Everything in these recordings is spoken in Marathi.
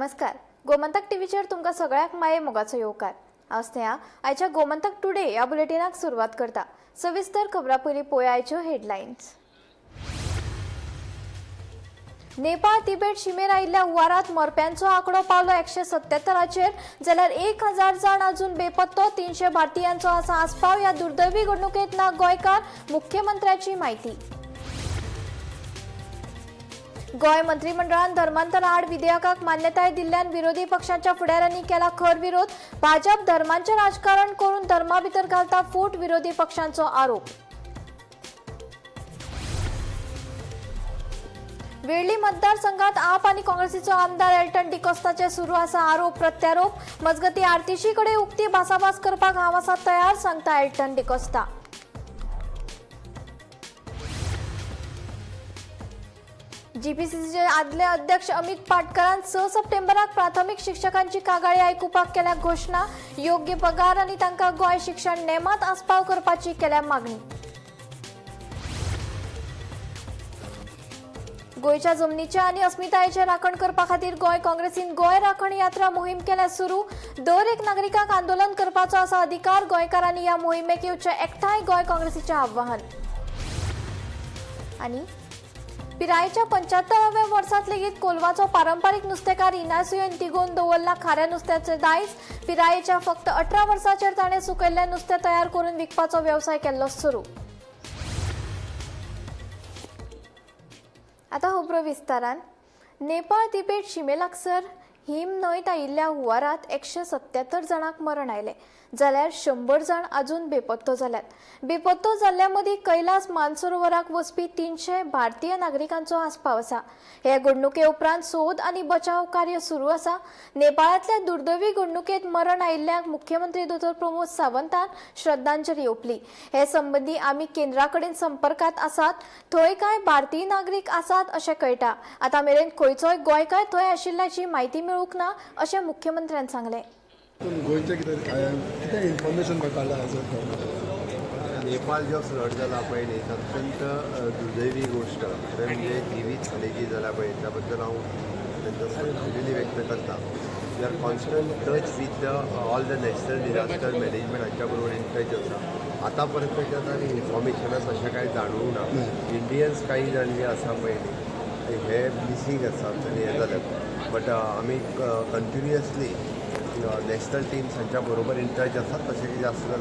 नमस्कार. गोमंतक टीव्हीचेर तुमकां सगळ्याक माये मोगाचो येवकार. हांव स्नेहा. आयच्या गोमंतक टुडे ह्या बुलेटिनाक सुरवात करता. सविस्तर खबरां पयलीं पळोवया आयच्यो हेडलायन्स. नेपाळ तिबेट शिमेर आयिल्ल्या हुंवारांत मरप्यांचो आंकडो पावलो 177चेर, जाल्यार 1000 जाण अजून बेपत्तो. 300 भारतीयांचो आसा आस्पाव. ह्या दुर्दैवी घडणुकेंत ना गोंयकार, मुख्यमंत्र्याची म्हायती. गोंय मंत्रिमंडळान धर्मांतर आड विधेयकाक मान्यताय दिल्ल्यान विरोधी पक्षांच्या फुडाऱ्यांनी केला खर विरोध. भाजप धर्मांचें राजकारण करून धर्मा भितर घालता फूट, विरोधी पक्षांचो आरोप. वेर्ली मतदारसंघात आप आनी काँग्रेसीचो आमदार एल्टन डिकोस्ताचे सुरू आसा आरोप प्रत्यारोप. मजगती आरतीशी कडेन उक्ती भासाभास करपाक हांव आसा तयार, सांगता एल्टन डिकोस्ता. जीपीसीसीचे आदले अध्यक्ष अमित पाटकरान 6 सप्टेंबराक प्राथमिक शिक्षकांची कागाळी आयकुपाक केल्या घोषणा. योग्य पगार आनी तांकां गोंय शिक्षण नेमात आस्पाव करपाची केल्या मागणी. गोंयच्या जमनीचे आनी अस्मितायेचे राखण करपा खातीर गोंय काँग्रेसीन गोंय राखण यात्रा मोहीम केल्या सुरू. दर एक नागरिकाक आंदोलन करपाचो आसा अधिकार. गोंयकारांनी ह्या मोहिमेक येवचे एकठांय, गोंय काँग्रेसीचें आव्हान. आनी पिरायेच्या 75व्या वर्सात लेगीत कोलवाचो पारंपारीक नुस्तेकार इनासियोन तिगोवन दवरला खाऱ्या नुस्त्याचे दायज. पिरायेच्या फक्त 18 वर्सांचेर ताणें सुकयल्लें नुस्तें तयार करून विकपाचो वेवसाय केल्लो सुरू. आतां खबरो विस्तारान. नेपाळ तिबेट शिमे लागसार हिम न्हंयत आयिल्ल्या हुंवारांत 177 जाणांक मरण आयलें, जाल्यार 100 जाण अजून बेपत्तो जाल्यात. बेपत्तो जाल्ल्या मदीं कैलास मानसरोवराक वचपी 300 भारतीय नागरिकांचो आस्पाव आसा. हे घडणुके उपरांत सोद आनी बचाव कार्य सुरू आसा. नेपाळांतल्या दुर्दैवी घडणुकेंत मरण आयिल्ल्यांक मुख्यमंत्री दोतोर प्रमोद सावंतान श्रद्धांजली ओंपली. हे संबंदी आमी केंद्रा कडेन संपर्कात आसात. थंय कांय भारतीय नागरीक आसात अशें कळटा. आतां मेरेन खंयचोय गोंयकार थंय आशिल्ल्याची म्हायती मेळूंक ना अशें मुख्यमंत्र्यान सांगलें. गोंयचे कितें इन्फॉर्मेशन मेळटालें नेपाळ जो फ्लड जाला पळय न्ही अत्यंत दुर्दैवी गोष्ट म्हणजे जिवीत हालेची जाला पळय त्या बद्दल हांव श्रद्धांजली व्यक्त करता. We are constant touch with all the national disaster management हांच्या बरोबर इन टच आसा. आतां पर्यंत तांणी इन्फॉर्मेशनाक अशें कांय जाणूंक ना. इंडियन्स काही जाण जे आसा पळय न्ही हे मिसींग आसात आनी हे जाल्यात. बट आमी कंटिन्युअसली नॅशनल टीम्स हांच्या बरोबर इन टच आसात. तशें कितें आसलें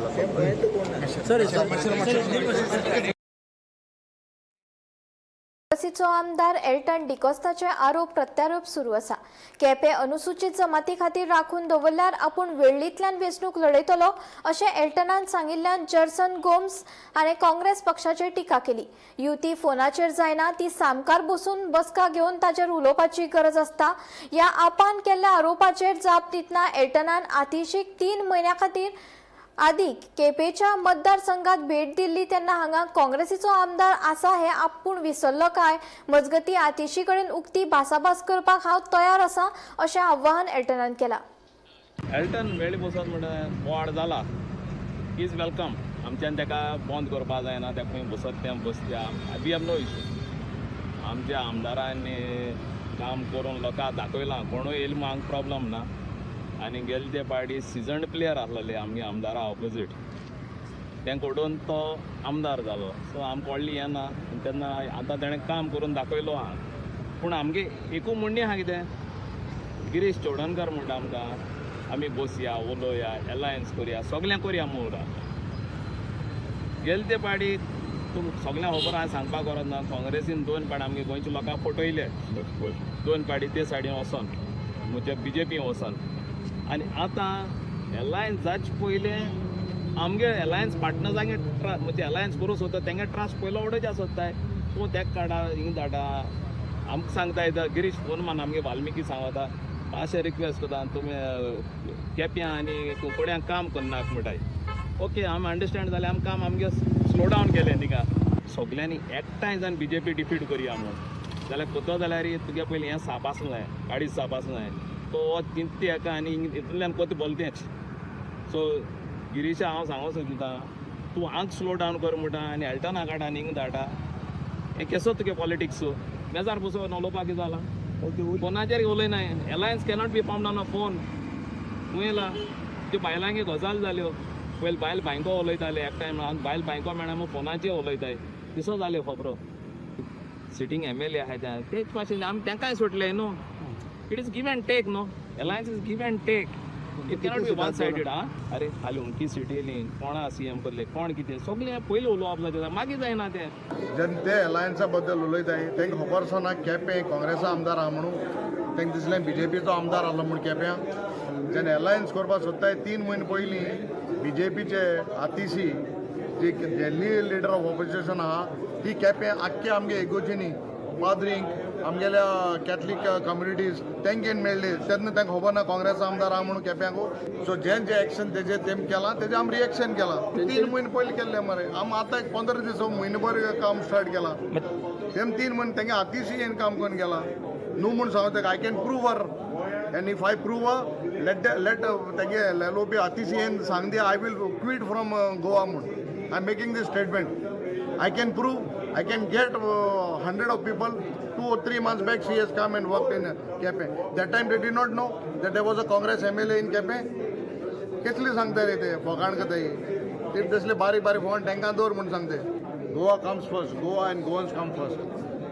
काँग्रेसीचो आमदार एल्टन डिकोस्ताचे आरोप प्रत्यारोप सुरू आसा. केपें अनुसूचित जमाती खातीर राखून दवरल्यार आपूण वेर्लींतल्यान वेंचणूक लढयतलो अशें एल्टनान सांगिल्ल्यान जर्सन गोम्स हाणें काँग्रेस पक्षाचेर टिका केली. युती फोनाचेर जायना, ती सामकार बसून बसका घेवन ताचेर उलोवपाची गरज आसता. ह्या आपान केल्ल्या आरोपाचेर जाप दितना एल्टनान आतिशीक 3 म्हयन्यां खातीर आदीक केपेच्या मतदारसंघात भेट दिल्ली तेन्ना हांगा काँग्रेसीचो आमदार आसा हें आपूण विसरलो काय. मजगती आतिशी कडेन उक्ती भासाभास करपाक हांव तयार आसां अशें आव्हान एल्टनान केलां. एल्टन वेळी बसत म्हणटा वाड जाला इज वेलकम. आमच्यान ताका बंद करपाक जायना. तें खंय बसत तें बसत्या. We have no issue. आमच्या आमदारांनी काम करून लोकांक दाखयलां. कोणूय येयले म्हूण हांगा प्रॉब्लम ना. आनी गेले ते पार्टी सिजन्ड प्लेयर आसलेले आमगे आमदारा ऑपोजीट. तेंकडून तो आमदार जालो. सो आमकां व्हडली हें ना. तेन्ना आतां तेणें काम करून दाखयलो आहा. पूण आमगे एकू म्हणणें आहा कितें गिरीश चोडणकर म्हणटा आमकां आमी बसया उलोवया एलायन्स करया सगळें करया म्हणून. गेले ते पार्टी तुम सगळ्यांक खबर हांवें सांगपाक गरज ना. काँग्रेसीन 2 पार्टी आमगे गोंयचे लोकांक फटयले. 2 पार्टी ते सायडीन वचोन म्हणजे BJP वचोन. आनी आतां एलायन्स जाचे पयलें आमगे एलायन्स पार्टनर्सांगे म्हणजे एलायन्स करूं सोदता तेंगे ट्रास्ट पयलो उडोवचे सोदताय. तूं तेका काडा हिंग धाडा आमकां सांगता येता. गिरीश फोन मान आमगे वाल्मिकी सांगता अशें रिक्वेस्ट करता तुमी केप्यां आनी कुंकड्यांक काम करनाक म्हणटाय. ओके आमी अंडरस्टँड जालें. आमी काम आमगे स्लो डावन केलें तिका. सगल्यांनी एकठांय जावन BJP डिफीट करया म्हणून जाल्यार कोतो जाल्यार तुगे पयलीं हें साप आसूं जाय. काडीच साप आसूं जाय. तो तिंती हेका आनी हितूंतल्यान कोत बोलतेंच. सो गिरीशा हांव सांगो सोदता तूं हांग स्लो डावन कर म्हणटा आनी एल्टना काडा आनी हिंग धाडा. हें केसो तुगे पॉलिटिक्स बेजार बसोन उलोवपाक कितें जालां. फोनाचेर उलयनाय. Alliance cannot be formed on a phone. खूंय येयला त्यो बायलांगे गजाल जाल्यो. पयलीं बायल बायको उलयताले एक टायम बायल बायको मेळना मग फोनाचेर उलयताय. दिसो जाल्यो खबरो. सिटींग MLA आहाय तेच भाशेन आमी तांकांय सुटले न्हू. It is give and take न्हू. Alliance is give and take. It cannot be one sided. अरे हाली उमकी सीट येयली कोणा CM करले कोण कितें सगळें पयलीं उलोवप जाता मागीर जायना तें. जेन्ना ते अलायन्सा बद्दल उलयताय तांकां खबर आसा ना केपें काँग्रेसा आमदार आहा म्हणून तांकां दिसलें BJPचो आमदार आहलो म्हूण केप्यां. जेन्ना अलायन्स करपाक सोदताय 3 म्हयने पयलीं BJPचे आतिशी जी दिल्ली लिडर ऑफ ऑपोजिशन आहा ती केपें आख्खे आमगे इगोर्जीनी पाद्रींक आमगेल्या कॅथलीक कम्युनिटीज तेंकेन मेळ्ळे तेन्ना तांकां खबर ना काँग्रेस आमदार आहा म्हणून केप्यांकू. सो जे एक्शन तेजे तेम केलां तेजें आमी रिएक्शन केलां. 3 म्हयने पयलीं केल्लें मरे आमी आतां 15 दीस म्हयनोभर काम स्टार्ट केलां. तेम 3 म्हयने तेंगे आतिशीन काम करून गेलां. न्हू म्हूण सांगता I can prove here and if I prove let तेगे LOP आतिशीन सांग दी I will quit from Goa म्हूण. I am making this statement. I can prove. I can get 100 of people. 2 or 3 months back, she has come and worked in Kepe. That time they did not know that there was a Congress MLA in Kepe. कितले सांगता रे ते फोकाण कताई ते तसले बारीक बारीक फोन टँकां दवर म्हणून सांगते. Goa comes first. Goa end Goans come first.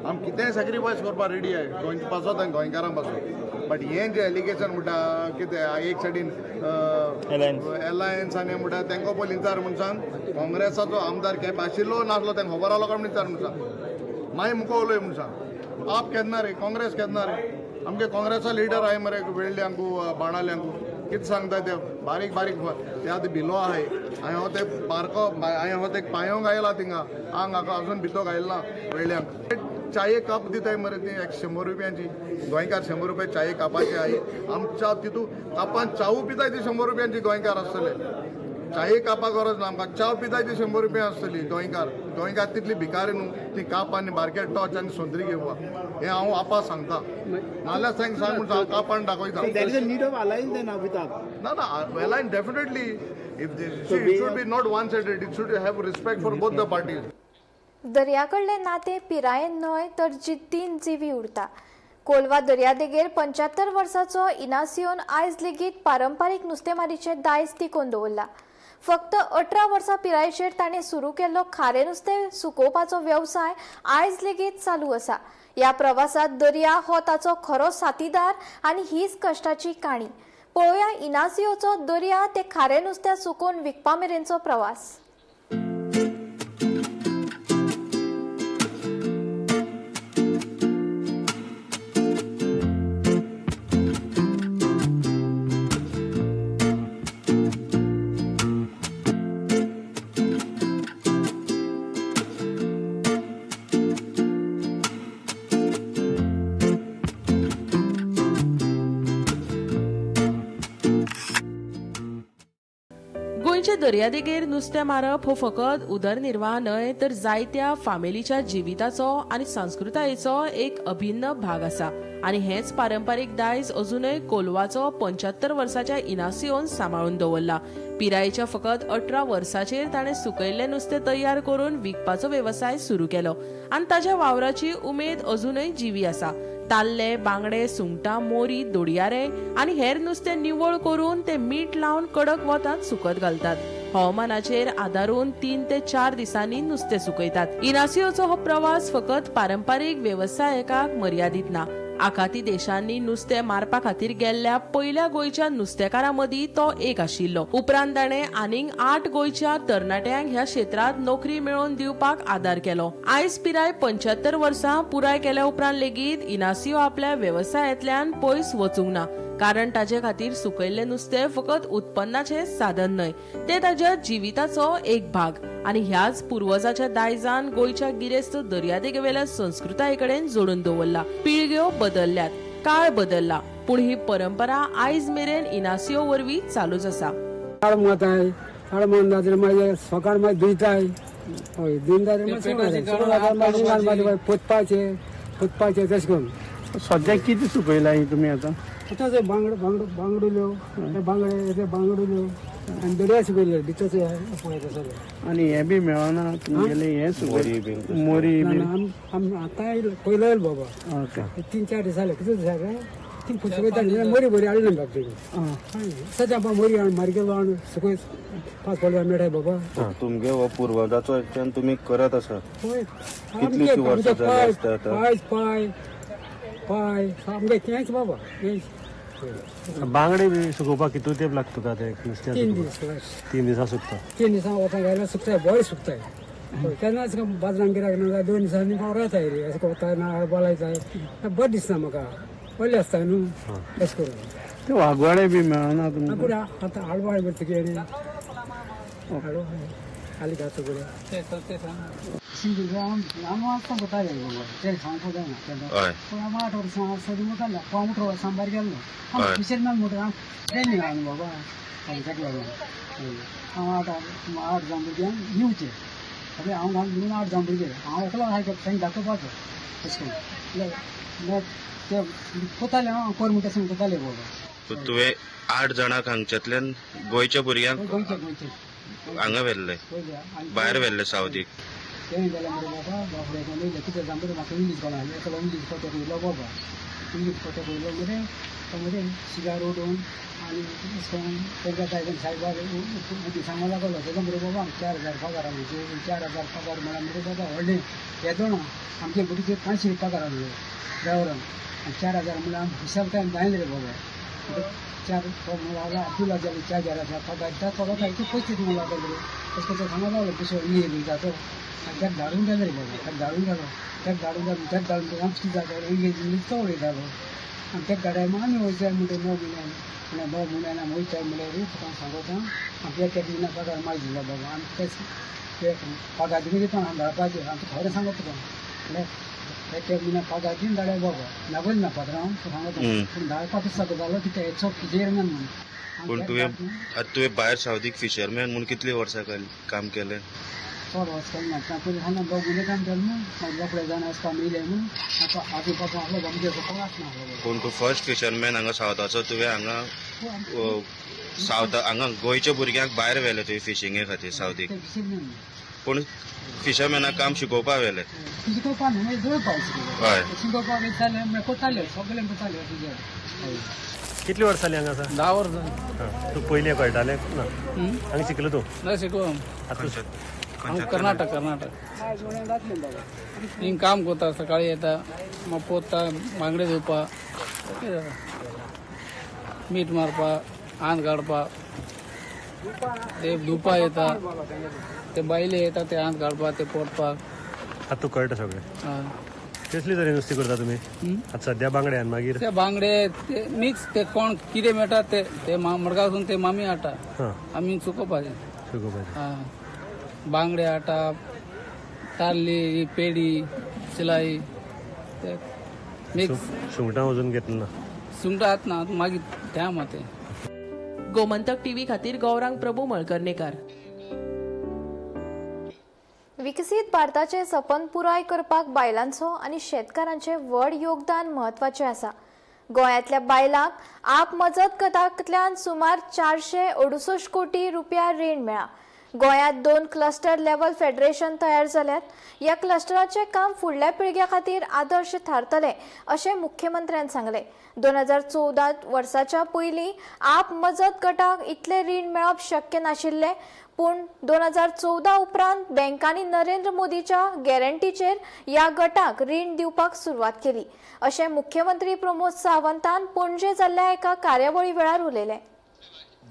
आम कितेंय सॅक्रिफायस करपाक रेडी आहे गोंय पासत आनी गोंयकारां पासून. बट हे जे एलिगेशन म्हणटा कितें एक सायडीन अलायन्स आनी म्हणटा तांकां पयलीं विचार म्हूण सांग काँग्रेसाचो आमदार केप आशिल्लो नासलो तांकां खबर आसलो काय म्हूण विचार म्हूण सांग. मागीर मुको उलय म्हूण सांग. आप केन्ना रे काँग्रेस केन्ना रे आमगे काँग्रेसा लिडर आहाय मरे वेळल्यांकू बाणाल्यांकू कितें सांगता ते बारीक बारीक ते आतां भिलो आहाय. हांवें हो ते बारको हांवें हो ते पांयोंक आयला थिंगा आंग हाका अजून भितो घायला वेळल्यांक. चाये कप दिताय मरे ती 100 रुपयांची. गोंयकार 100 रुपया चाये कापाची आहे. आमच्या तितू कापान चावू पिताय ती 100 रुपयांची गोंयकार आसतले. चाये कापाक गरज ना आमकां चाव पिताय ती 100 रुपया आसतली. गोंयकार तितली भिकारी न्हू ती काप आनी बारके टॉच आनी सोंदरी घेवपाक. हें हांव आपा सांगता. नाल्यार सांग म्हूण सांग कापान दाखयता. ना alliance definitely if it should be not one sided. It should have respect for both the parties. दर्याकडले नाते पिरायेन न्हय तर जिद्दीन जिवी उरता. कोलवा दर्यादेगेर 75 वर्सांचो इनासियोन आयज लेगीत पारंपारीक नुस्तेमारीचे दायज तिकोवन दवरला. फक्त 18 वर्सां पिरायेचेर ताणें सुरू केल्लो खारें नुस्तें सुकोवपाचो वेवसाय आयज लेगीत चालू आसा. ह्या प्रवासांत दर्या हो ताचो खरो साथीदार आनी हीच कश्टाची काणी. पळोवया इनासियोचो दर्या ते खारें नुस्तें सुकोवन विकपा मेरेनचो प्रवास. गोंयच्या दर्यादेगेर नुस्तें मारप हो फकत उदरनिर्वाह न्हय तर जायत्या फामिलीच्या जिविताचो आनी संस्कृतायेचो एक अभिन्न भाग आसा. आनी हेच पारंपारीक दायज अजूनय कोलवाचो 75 वर्साच्या इनासियोन सांबाळून दवरला. पिरायेच्या फकत 18 वर्साचेर ताणें सुकयल्लें नुस्तें तयार करून विकपाचो वेवसाय सुरू केलो आनी ताच्या वावराची उमेद अजूनय जिवी आसा. ताल्ले, बांगडे, सुंगटां, मोरी, दोडयारे आनी हेर नुस्तें निवळ करून ते मीठ लावन कडक वतांत सुकत घालतात. हवामानाचेर आदारून 3 ते 4 दिसांनी नुस्तें सुकयतात. इनासियोचो हो प्रवास फकत पारंपारीक वेवसायकांक मर्यादीत ना. आखाती देशांनी नुस्तें मारपा खातीर गेल्ल्या पयल्या गोंयच्या नुस्तेकारां मदीं तो एक आशिल्लो. उपरांत ताणें आनीक 8 गोंयच्या तरणाट्यांक ह्या क्षेत्रांत नोकरी मेळोवन दिवपाक आदार केलो. आयज पिराय 75 वर्सां पुराय केल्या उपरांत लेगीत इनासियो आपल्या वेवसायांतल्यान पयस वचूंक ना. कारण ताचे खातीर सुकयल्लें नुस्तें फकत उत्पन्नाचें साधन न्हय ते ताच्या जिविताचो एक भाग. आनी ह्याच पुर्वजाच्या दायजान गोंयच्या गिरेस्त दर्यादेगेवेल्या संस्कृताये कडेन जोडून दवरला. पिळग्यो बदलल्यात, काळ बदलला, पूण ही परंपरा आयज मेरेन इनासियो वरवीं चालूच आसा. काळ मारताय मागीर सकाळ मागीर धुयताय पोतपाचे तशें करून. सद्याक कितें सुकयला तुमी आतां? बांगडुल्यो बांगडुल्यो आणि बऱ्या शिकवले बिचच पळयता सगळं आणि हे बी मेळना तुमगेले हे मोरी आम आता पहिलं येईल बाबा ओके 3-4 दीस जाले किती झाले तीन पुस्तक मोरी बरी आली ना बाबा सध्या मोरी आणि मार्केट आणि सगळे 5 पडवा मेळाय बाबा तुमगे हो पूर्वजाचो एकट्यान तुम्ही करत आसा होय कितलीशी वर्सां जाली आसता आतां? पाय आमगे तेच बाबा बांगडे बी सुकोवपाक कितू तेंप लागता तुका ते नुस्त्या 3 दीस 3 दिसां सुकता 3 दिसां वता घायला सुकताय बरें सुकताय तेन्नाच बाजरान गिरायक ना 2 दिसांनी रावताय रे अशें कोताय ना बोलायताय बरें दिसना म्हाका व्हडलें आसता न्हू अशें करून ते वागवाडे बी मेळना तुमकां पुढे आता आडवाळ बरतकी आडवाळ खाली घातो पुढे सिंगल आम आसता बताले ते सांगतो जायना हय पण आम 8 वर्सां सदी मुताला पावटो सांबार गेल्लो आम फिशरमॅन म्हणटा ट्रेनिंग लागलो बाबा ताका लागून हांव 8 जाण भुरग्यांक येवचे अरे हांव घेवन 8 जाण भुरगे हांव एकलो आहाय तांकां दाखोवपाचो अशें करून ते कोताले हांव परमिटेशन कोताले बाबा तुवें 8 जाणांक हांगच्यातल्यान गोंयच्या भुरग्यांक गोंयचे हांगा व्हेल्ले भायर व्हेल्ले सावथीक तेणी जाल्यार मरे बाबा बापडे कोण येयले कितें जावन मरे म्हाका इंग्लीश कळना एकलो इंग्लीश कोटे पयलो बाबा इंग्लीश कोटे पयलो मरे तो मरे सिगार उडोवन आनी तेंकां टायगन सायबार उदी सांगो लागलो तेका मरे बाबा 4000 पगार म्हणजे 4000 पगार म्हळ्यार मरे बाबा व्हडले येदो ना आमचे भुरगे 500 पगार आसले ड्रायव्हरान आनी 4000 म्हळ्यार हिसाब टायम जायना रे बाबा 4 म्हणल्यार अब्दुल्ला जाले 4000 पगार त्या पगाराचे पयशेच म्हणून लागले अशें करून सांगो लागलो पयशे येयली जातो आनी त्याक धाडून गेलो रे बाबा त्याक धाडून गेलो त्याक धाडून आमची जाता इंग्लीश तो उलयतालो आनी त्याक धाडाय मग आमी वयताय म्हणटा 9 म्हळ्यार 9 म्हयन्यान आमी वयताय म्हळ्यार तुका सांगता आपल्या एक म्हयन्या पगार मागीर दिला बाबा आनी तेच ते पगार दिवन दिता आमी धाडपाचें आमकां खरें सांगता तुका म्हळ्यार एक म्हयन्या पगार दिवन धाडाय बाबा नागोल ना पात्रांव हांव सांगता पूण धाडपाक सगळो जालो कितें हेचो कितें पूण तुवें भायर सावथीक फिशरमॅन म्हूण कितलीं वर्सां काम केलें 4 वर्स केलें ना पयलीं हांगा बाबूले काम केलें न्हू मागीर रोखडे जाण आसता येयले न्हू आतां आजू पासून आसलो म्हणजे पगार आसना पूण तूं फर्स्ट फिशरमॅन हांगा सावथाचो तुवें हांगा हांगा गोंयच्या भुरग्यांक भायर व्हेले तुवें फिशिंगे खातीर सावथीक पूण फिशरमॅनाक काम शिकोवपाक व्हेले शिकोवपा न्हू मागीर जळपाक हय शिकोवपाक जालें म्हळ्यार कोताले सगळें कोताले तुजें कितलीं वर्सां जालीं हांगा 10 वर्सां तूं पयलीं कळटालें ना हांगा शिकलो तूं ना शिकलो आतां हांव कर्नाटक हिंग काम करता सकाळी येता मग पोता बांगडे धुवपा मीठ मारपा आंत काडपा ते धुवपा येता ते बायले येता ते आंत काडपा ते पोटपाक आतां तूं कळटा सगळें कसली तरी नुस्तें करता तुमी आतां सद्या बांगडे आनी मागीर ते बांगडे ते मिक्स ते कोण कितें मेळटा ते मडगांवसून ते मामी हाडटा आमी सुकोवपाचें शिकोवपाचें बांगडे हाडटा ताल्ली पेडी सिलाई ते मिक्स सुंगटां अजून घेतलें ना सुंगटां आतना मागीर त्या माते गोमंतक टीव्ही खातीर गौरांग प्रभू मळकर्णेकार. विकसीत भारताचे सपन पुराय करपाक बायलांचो आनी शेतकारांचे व्हड योगदान म्हत्वाचें आसा. गोंयांतल्या बायलांक आप मजत गटांतल्यान सुमार 468 कोटी रुपया रीण मेळ्ळा. गोंयांत 2 क्लस्टर लेव्हल फेडरेशन तयार जाल्यात. ह्या क्लस्टराचें काम फुडल्या पिळग्या खातीर आदर्श थारतलें अशें मुख्यमंत्र्यान सांगलें. 2014 वर्साच्या पयलीं आप मजत गटाक इतलें रीण मेळप शक्य नाशिल्लें, पूण 2014 उपरांत बँकांनी नरेंद्र मोदीच्या गॅरंटीचेर ह्या गटाक रीण दिवपाक सुरवात केली अशें मुख्यमंत्री प्रमोद सावंतान पणजे जाल्ल्या एका कार्यावळी वेळार उलयलें.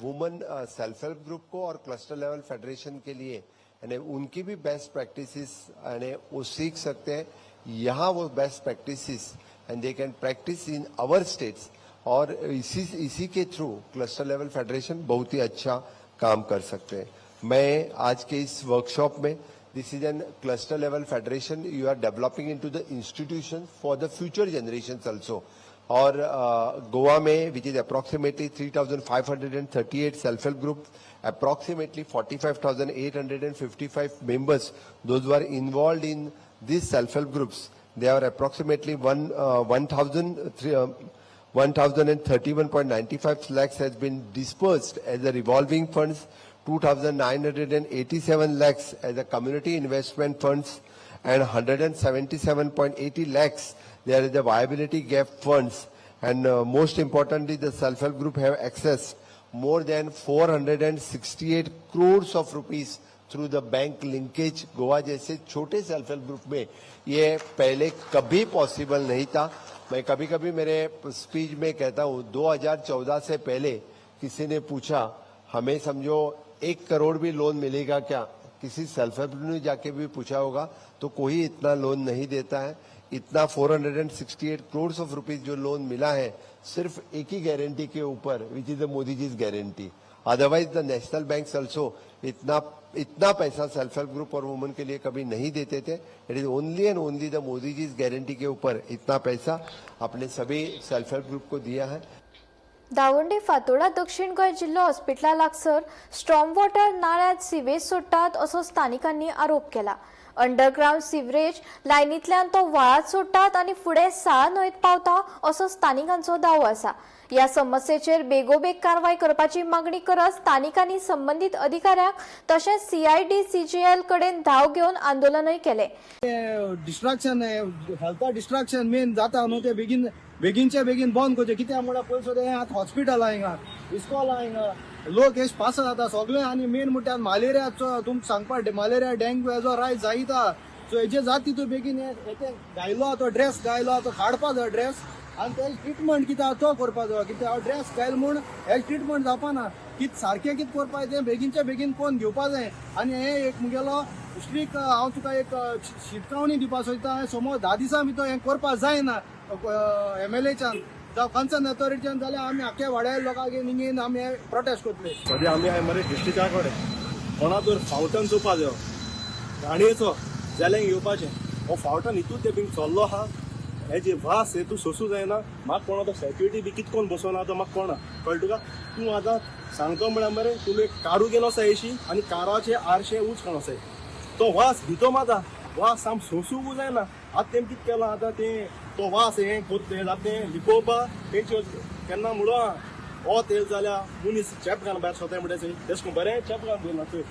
वुमेन सेल्फ हेल्प ग्रुप को और क्लस्टर लेवल फेडरेशन के लिए यानी उनकी भी बेस्ट प्रैक्टिसेस यानी वो सीख सकते हैं यहाँ वो best practices and they can practice in our states और इसी के थ्रू क्लस्टर लेवल फेडरेशन बहुत ही अच्छा काम कर सकते हैं. मैं आज के इस वर्कशॉप में this is an cluster level federation you are developing into the institution for the future generations also. और गोवा में which is approximately 3,538 self help group, approximately 45,855 members, those who are involved in these self-help groups. They are approximately 1,031.95 lakhs has been dispersed as a revolving funds, 2,987 lakhs as a community investment funds, and 177.80 lakhs there is the viability gap funds. And most importantly, the self-help group have accessed more than 468 crores of rupees through the bank linkage. Goa जैसे छोटे सेल्फ हेल्प ग्रुप में ये पहले कभी पॉसिबल नहीं था. मैं कभी कभी मेरे स्पीच में कहता हूँ 2014 से पहले किसी ने पूछा हमें समझो 1 करोड़ भी लोन मिलेगा क्या, किसी सेल्फ हेल्प ने जाके भी पूछा होगा तो कोई इतना लोन नहीं देता है. इतना 468 करोड़ ऑफ रुपीज जो लोन मिला है सिर्फ एक ही गारंटी के ऊपर, which is the Modi ji guarantee. Otherwise the national banks also इतना पैसा सेल्फ हेल्प ग्रुप और वुमेन के लिए कभी नहीं देते थे. It is only and only the Modi ji guarantee के ऊपर इतना पैसा अपने सभी सेल्फ हेल्प ग्रुप को दिया है. दावंडे फातोर्डा दक्षिण गोंय जिल्लो हॉस्पिटला लागसार स्ट्रॉम वॉटर नाळ्यांत सिवेज सोडटात असो स्थानिकांनी आरोप केला. अंडरग्राउंड सिवरेज लायनींतल्यान तो व्हाळात सोडटात आनी फुडें साळ न्हंयत पावता असो स्थानिकांचो दावो आसा. या समस्येचेर बेगोबेग कारवाय करपाची मागणी करत स्थानिकांनी संबंधित अधिकाऱ्यांक तशेंच CID CGL कडेन धाव घेवन आंदोलनय केले. डिस्ट्रॅक्शन हेल्था डिस्ट्रॅक्शन मेन जाता न्हू ते बेगीनचे बेगीन बंद करचे. कित्याक म्हळ्यार पयस आतां हॉस्पिटल आहा हिंगा, इस्कॉल आहा हिंगा, लोक हे पास जाता सगळे. आनी मेन म्हटल्यार मलेरियाचो तुमकां सांगपा मलेरिया डेंग्यू हेजो रायज जायता. सो हेजे जात तितून बेगीन हे गायलो तो ड्रेस गायलो तो काडपा जाय ड्रेस आनी तेज ट्रिटमेंट कितें तो करपा जाय. कित्याक हांव ड्रेस गायल म्हूण हेज ट्रिटमेंट जावपाना. कितें सारकें कितें करपा तें बेगीनचे बेगीन कोण घेवपा जाय. आनी हे एक मुगेलो स्ट्रीक हांव तुका एक शिटकावणी दिवपा सोदता. समज 10 दिसां भितर हें करपा जायना MLAच्यान जावं कन्सर्न अथॉरिटीच्यान जाल्यार आमी आख्या वाड्या लोकांक निगेन आमी प्रोटेस्ट करतले. सद्या आमी हांवें मरे डिस्ट्रिक्टा कडेन कोणा तर फावंटन चोवपा जायो गाणयेचो जाल्यार येवपाचें. हो फावंटन हितून ते बीन चल्लो आहा. हे जे वास हे तूं सोसूं जायना. म्हाका कोणा तो सेक्युरिटी बी कितें कोण बसोवन आहा तो म्हाका कोणा कळ्ळें तुका. तूं आतां सांगतो म्हळ्यार मरे तुवें कारू गेलो आसा येशी आनी काराचे आरशे उच कोण आसाय तो वास भितो माता वास साम सोसूंक जायना. आतां तें कितें केलां आतां तें तो वास हें जातें लिपोवपा तेंचे केन्ना म्हणून हो तेल जाल्यार मनीस चेप घालून भायर सोताय म्हणटा तेशें करून बरें चेप घालून दवरला थंय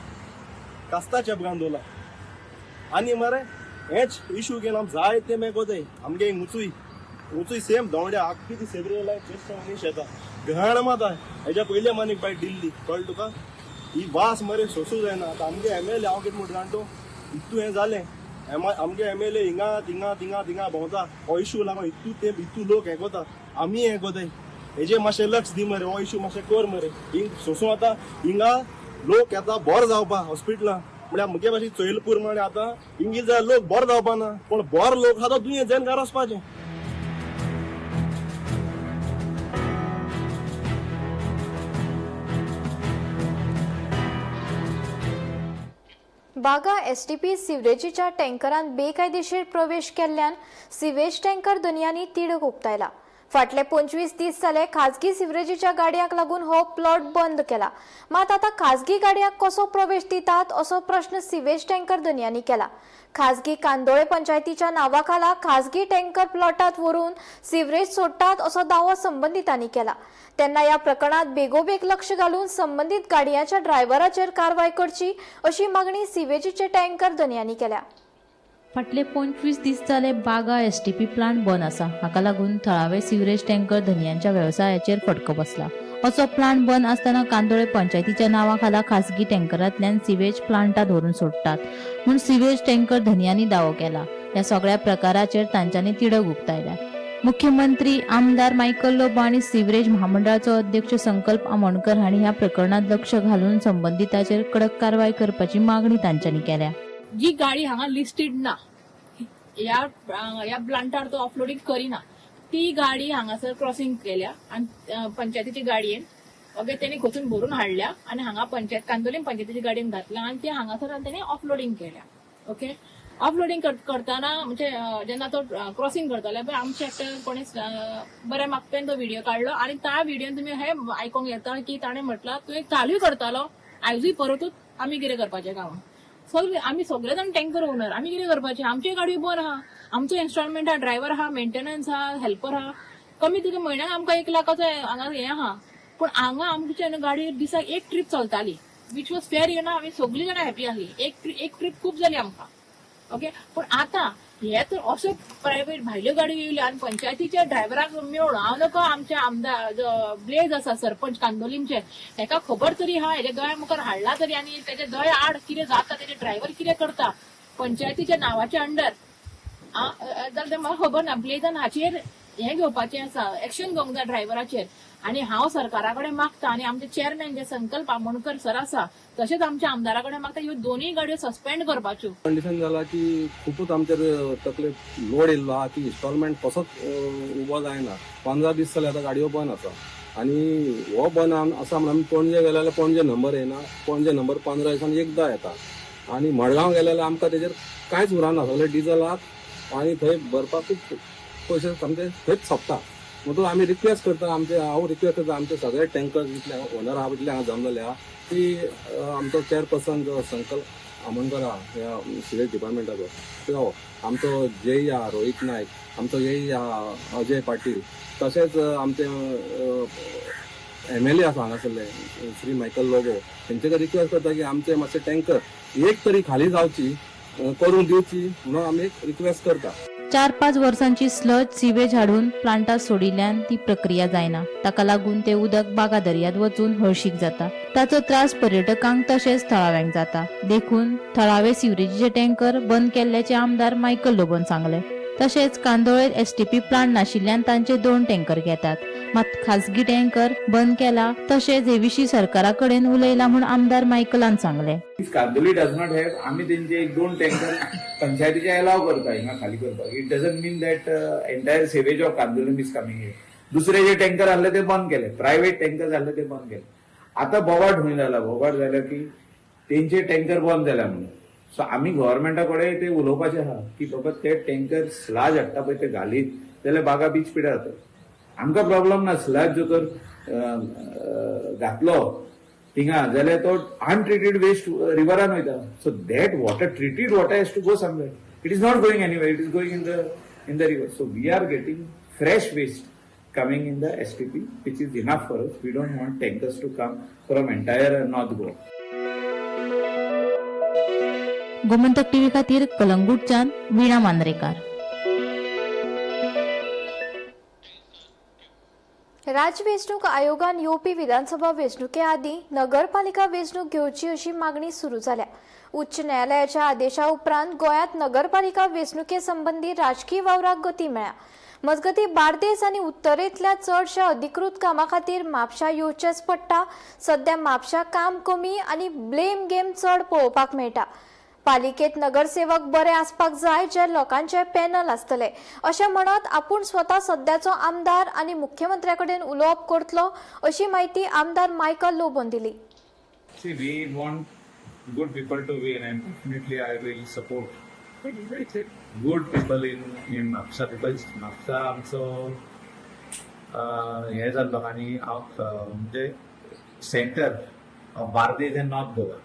कास्ता चेप घालून दवरला. आनी मरे हेच इशू घेवन आमी जायते मेळ कोताय. आमगे उंचूय सेम दोंड्या आख्खी ती सेब्रियल चेस्ट मनीस येता घाण माता. हेज्या पयलीं मानीक बाय दिल्ली कळ्ळें तुका. ही वास मरे सोसूं जायना. आतां आमगे MLA हांव कितें म्हणटा जाणा तूं इतू हें जालें आमगे MLA हिंगा थिंगा भोंवता हो इशू लागून इतू लोक हें कोता आमी हें कोताय. हेजेर मातशें लक्ष दी मरे. हो इशू मातशें कर मरे. हिंग सोसूं आतां हिंगा लोक येता बोर जावपा हॉस्पिटलां म्हळ्यार मुगे भाशेन चैलपूर म्हळ्यार आतां हिंगी जाय लोक बोर जावपाना. पूण बोर लोक आतां दुयें जायन घरा वचपाचें. बागा STP सिवरेजीच्या टँकरान बेकायदेशीर प्रवेश केल्ल्यान सिवेज टँकर दनयांनी तिडक उक्तायला. फाटले 25 दीस जाले खाजगी सिवरेजीच्या गाडयांक लागून हो प्लॉट बंद केला. मात आता खाजगी गाडयांक कसो प्रवेश दितात असो प्रश्न सिवेज टँकर दनयांनी केला. खाजगी कांदोळे पंचायतीच्या नावाखाला खाजगी टँकर प्लॉटात व्हरून सिवरेज सोडटात असो दावो संबंधितांनी केला. त्यांना या प्रकरणात बेगोबेग लक्ष घालून संबंधित गाडयांच्या ड्रायव्हराचेर कारवाय करची अशी मागणी सिवेजीचे टँकर दनयांनी केल्या. फाटले 25 दीस जाले बागा STP प्लांट बंद आसा. हाका लागून थळावे सिवरेज टँकर धन्यांच्या वेवसायाचेर फटको बसला. असो प्लांट बंद आसतना कांदोळे पंचायतीच्या नावाखाला खासगी टँकरांतल्यान सिवेज प्लांटात व्हरून सोडटात म्हूण सिवेज टँकर धन्यांनी दावो केला. ह्या सगळ्या प्रकाराचेर तांच्यांनी तिडक उक्तायल्या. मुख्यमंत्री आमदार मायकल लोबो आनी सिवरेज महामंडळाचो अध्यक्ष संकल्प आमोणकर हांणी ह्या प्रकरणात लक्ष घालून संबंधिताचेर कडक कारवाय करपाची मागणी तांच्यांनी केल्या. जी गाडी हांगा लिस्टेड ना या प्लांटार तो ऑफलोडिंग करिना ती गाडी हांगासर क्रॉसिंग केल्या आनी पंचायतीची गाडयेन ओके तेणी खोचून भरून हाडल्या आनी हांगा पंचायत कांदोलीम पंचायतीची गाडयेन घातल्या आनी ती हांगासर तेणी ऑफलोडिंग केल्या. ओके ऑफलोडिंग करतना म्हणजे जेन्ना तो क्रॉसिंग करताले पळय आमचे एकटे कोणी बरें म्हाका तो व्हिडिओ काडलो आनी त्या व्हिडिओन तुमी हे आयकूंक येता की ताणें म्हटला तुवें चालूय करतालो आयजूय परतूच आमी कितें करपाचें गांवांत. सगळे आमी सगळे जाण टँकर ओनर आमी कितें करपाचें. आमच्यो गाडयो बरो आहा, आमचो इन्स्टॉलमेंट आहा, ड्रायव्हर आहा, मेंटेनन्स आहा, हेल्पर आहा. कमीत कमी म्हयन्याक आमकां 1 लाखाचो हांगा हें आहा. पूण हांगा आमच्या गाडयेर दिसाक 1 ट्रीप चलताली, विच वॉज फेअर आमी सगळीं जाणां हॅपी आसली. एक ट्रीप खूब जाली आमकां. ओके, पूण आतां हे तर असो प्रायव्हेट भायल्यो गाडयो येयल्यो आनी पंचायतीच्या ड्रायव्हराक मेळून हांव नका आमच्या आमदार ब्लेज आसा सरपंच कांदोलींचे, ताका खबर तरी हा हेजे दोळ्या मुखार हाडला तरी आनी तेजे दोळ्या आड कितें जाता, तेजे ड्रायव्हर कितें करता पंचायतीच्या नांवाच्या अंडर जाल्यार म्हाका खबर ना. ब्लेजान हाचेर हें घेवपाचें आसा, एक्शन घेवंक जाय ड्रायव्हराचेर. आनी हांव सरकारा कडेन मागता आनी आमचे चेअरमॅन जे संकल्प आमोणकर सर आसा तशेंच आमच्या आमदारा कडेन मागता ह्यो दोनूय गाडयो सस्पेंड करपाच्यो. कंडिशन जाला की खूपच आमचेर तकले लोड येयल्लो आहा की इन्स्टॉलमेंट कसोच उबो जायना. 15 दीस जाले आतां गाडयो बंद आसा आनी हो बंद आसा म्हणून आमी पणजे गेले जाल्यार पणजे नंबर येना, पणजे नंबर 15 दिसान एकदां येता आनी मडगांव गेले जाल्यार आमकां तेजेर कांयच उरना. सगळे डिझलाक आनी थंय भरपाकूच पयशे सामके थंयच सोंपता. म्हणून आमी रिक्वेस्ट करता, हांव रिक्वेस्ट करता आमचे सगळे टँकर जितले ओनर आहा जितले हांगा जमलेले आहा की आमचो चेअरपर्सन जो संकल्प आमोणकर आहा ह्या सिव्हील डिपार्टमेंटाचो, तो आमचो जेई आहा रोहित नायक, आमचो जेई आहा अजय पाटील, तशेंच आमचे MLA आसा हांगासरले श्री मायकल लोगो, तेंचे कडेन रिक्वेस्ट करता की आमचे मातशे टँकर एक तरी खाली जावची करून दिवची म्हणून आमी एक रिक्वेस्ट करता. 4-5 वर्सांची स्लज सिवेज हाडून प्लांटात सोडिल्ल्यान ती प्रक्रिया जायना. ताका लागून ते उदक बागा दर्यांत वचून हळशीक जाता. ताचो त्रास पर्यटकांक तशेंच थळाव्यांक जाता. देखून थळावे सिवरेजीचे टँकर बंद केल्ल्याचे आमदार मायकल लोबोन सांगले. तशेंच कांदोळेर STP प्लांट नाशिल्ल्यान तांचे 2 टँकर घेतात. मात खासगी टँकर बंद केला तशेंच हे विशीं सरकारा कडेन उलयला म्हूण आमदार मायकलान सांगले. कांदोली डज नॉट हॅव, आमी तेंचे 1-2 टँकर पंचायतीचे अलाव करता हिंगा खाली करपाक. It doesn't mean that entire sewage of Kandoli is coming here. दुसरे जे टँकर आसले ते बंद केले, प्रायव्हेट टँकर आसले ते बंद केले. आता बोवाट खंय जाला, बोवाट जाला की तेंचे टँकर बंद जाला म्हणून. सो आमी गव्हर्मेंटा कडेन ते उलोवपाचे आहा की बाबा ते टँकर स्लाज हाडटा पळय ते घालीत जाल्यार बागा बीच पिड्यार जाता. आमकां प्रॉब्लम ना, स्लाज जो तर घातलो थिंगा जाल्यार तो अनट्रिटेड वेस्ट रिवरान वयता. So that water, treated water has to go somewhere. It is not going anywhere, it is going in the river. So we are getting fresh waste coming in the STP, which is enough for us. We don't want tankers to come from entire North Goa. Gomantak TV खातीर कलंगूटच्यान वीणा मांद्रेकार. राज्य वेंचणूक आयोगान येवपी विधानसभा वेंचणुके आदीं नगरपालिका वेंचणूक घेवची अशी मागणी सुरू जाल्या. उच्च न्यायालयाच्या आदेशा उपरांत गोंयांत नगरपालिका वेंचणुके संबंधी राजकीय वावराक गती मेळ्ळ्या. मजगतीं बार्देस आनी उत्तरेंतल्या चडशा अधिकृत कामां खातीर म्हापशा येवचेच पडटा. सध्या म्हापशा काम कमी आनी ब्लेम गेम चड पळोवपाक मेळटा. पालिकेत नगरसेवक बरे आसपाक जाय जे लोकांचे पॅनल आसतले अशें म्हणत आपूण स्वता सध्याचो आमदार आनी मुख्यमंत्र्या कडेन उलोवप करतलो अशी माहिती आमदार मायकल लोबोन दिली. See, we want good people to win, and definitely I will support good people in Mapsa, because Mapsa आमचो हे जाल्लो आनी म्हणजे centre of Bardez end north Goa.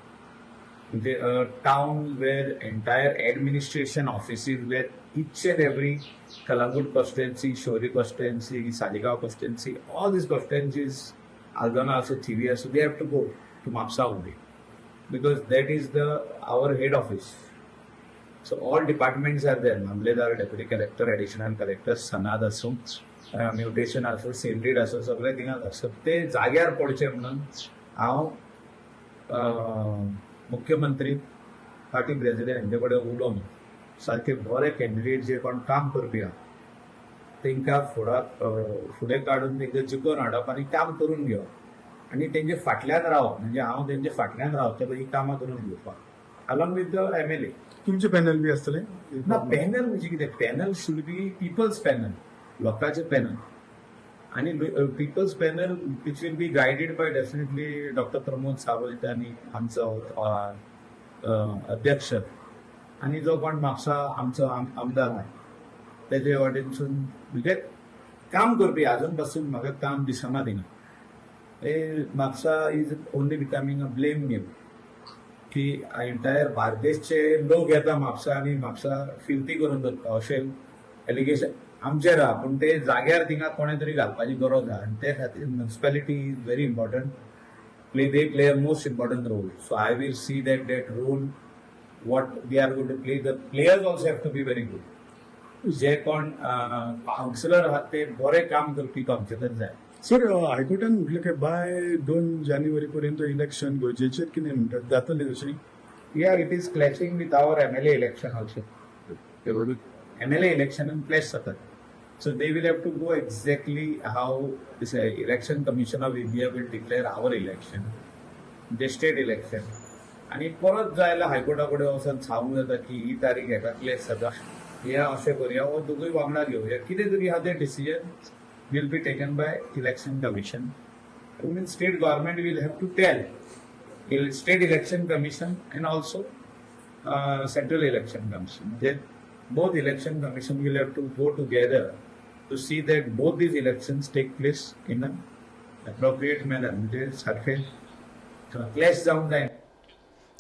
A town where entire administration offices, where each and every Kalangut constituency, Shori constituency, Saligaon constituency, all these constituencies, Aldana also, TV also, they have to go to Mapsa only, because that is our head office. So all departments are there. Mamledar, Deputy Collector, Additional Collector, Sanad असो, Mutation असो, Sendrid असो, सगळे थिंगाच आसता. ते जाग्यार पडचे म्हणून हांव मुख्यमंत्री पार्टी प्रेसिडेंट हांचे कडेन उलोवन सारके बरे कॅन्डिडेट जे कोण काम करपी आहा तांकां फुडें काडून तांकां जिखून हाडप आनी काम करून घेवप आनी तेंचे फाटल्यान रावप. म्हणजे हांव तेंचे फाटल्यान रावतलो ही कामां करून घेवपाक अलॉंग विथ द MLA. तुमचे पॅनल बी आसतले ना? पॅनल म्हणजे कितें? Panel should be people's panel, लोकांचे पॅनल. आणि people's panel which will be guided by definitely doctor Pramod Sawant आणि आमचो अध्यक्ष आणि जो कोण म्हापसा आमचो आमदार आहे तेजे वटेनसून म्हणजे काम करपी आजून पासून म्हाका काम दिसना थिंगा. Mapusa is only becoming a blame game की एंटायर बार्देसचे लोक येता म्हापसा आणि म्हापसा फिरती करून दवरता अशें एलिगेशन आमचेर आहा पूण ते जाग्यार थिंगा कोणे तरी घालपाची गरज आहा आनी ते खातीर municipality is very important they play a most important role. So I will see that role, what they are going to play. The players also have to be very good. जे कोण काउन्सिलर आहात ते बरे काम करपी काउन्सिलर जाय. सर हायकोर्टान म्हटलें की बाय 2 जानेवारी पर्यंत इलेक्शन गरजेचेर कितें म्हणटात जातलें तशें? Yeah, it is clashing with our MLA election also. MLA election and clash जातात. So they will have to go exactly how this election commission of India will declare our election, the state election. आणि परत जायला हायकोर्टाकडे वचून सांगूंक जाता की ही तारीख हेका क्लेश जाता, या अशें करुया वो दोगूय वांगडा घेवया, कितें तरी हा ते decision will be taken by election commission. I mean state government will have to tell state election commission and also central election commission. Then both election commission will have to go together to see that both these elections take place in an appropriate manner. म्हणजे सारखे क्लॅश जावंक जायना.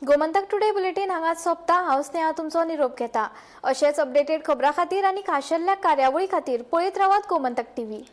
गोमंतक टुडे बुलेटिन हांगाच सोंपता. हांव स्नेहा तुमचो निरोप घेता. अशेच अपडेटेड खबरां खातीर आनी खाशेल्ल्या कार्यावळी खातीर पळयत रावात गोमंतक टीव्ही.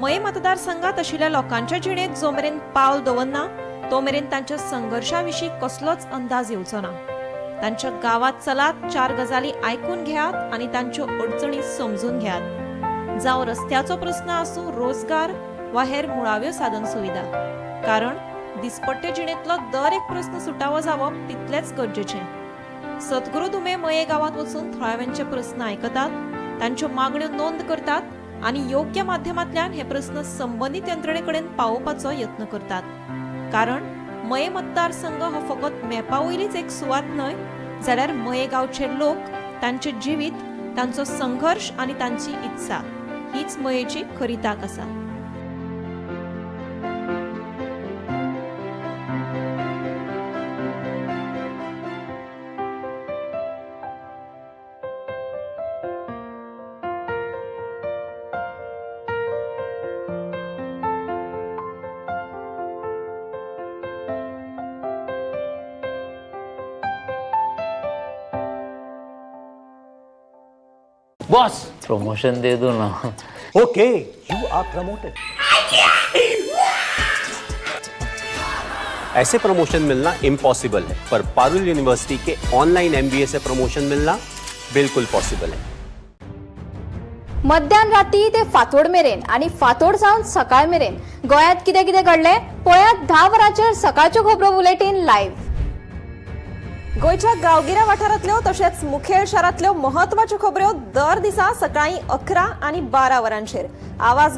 मये मतदारसंघात आशिल्ल्या लोकांच्या जिणेत जो मेरेन पावल दवरना तो मेरेन तांच्या संघर्षाविशीं कसलोच अंदाज येवचो ना. तांच्या गावात चलात, 4 गजाली आयकून घेयात आनी तांच्यो अडचणी समजून घेयात. जावं रस्त्याचो प्रस्न आसूं, रोजगार वा हेर मुळाव्यो साधन सुविधा. कारण दिसपट्टे जिणेंतलो दर एक प्रस्न सुटावो जावप तितलेच गरजेचें. सद्गुरू दुमे मये गावात वचून थळाव्यांचे प्रस्न आयकतात, तांच्यो मागण्यो नोंद करतात आणि योग्य माध्यमांतल्यान हे प्रश्न संबंधित यंत्रणेकडेन पावोवपाचो यत्न करतात. कारण मये मतदारसंघ हो फकत मॅपा वयलीच एक सुवात न्हय, जाल्यार मये गांवचे लोक, तांचे जिवीत, तांचो संघर्ष आनी तांची इत्सा हीच मयेची खरी ताक आसा. बॉस प्रमोशन दे दो ना. Okay, you are promoted. ऐसे प्रमोशन मिलना इम्पॉसिबल है, पर पारुल यूनिवर्सिटी के ऑनलाइन MBA से प्रमोशन मिलना बिल्कुल पॉसिबल है. मध्यान राती ते फातोड मेरेन आणि फातोड जावन सकाळ मेरेन गोंयांत कितें कितें घडलें पळयात 10 वरांचेर सकाळच्यो खबरो बुलेटिन लायव्ह. गोयच्या गांवगिऱ्या वाठारांतल्यो तशेंच मुखेल शारांतल्यो महत्वाच्यो खबरो दर दिसा सकाळीं 11 आनी 12 वरांचेर आवाज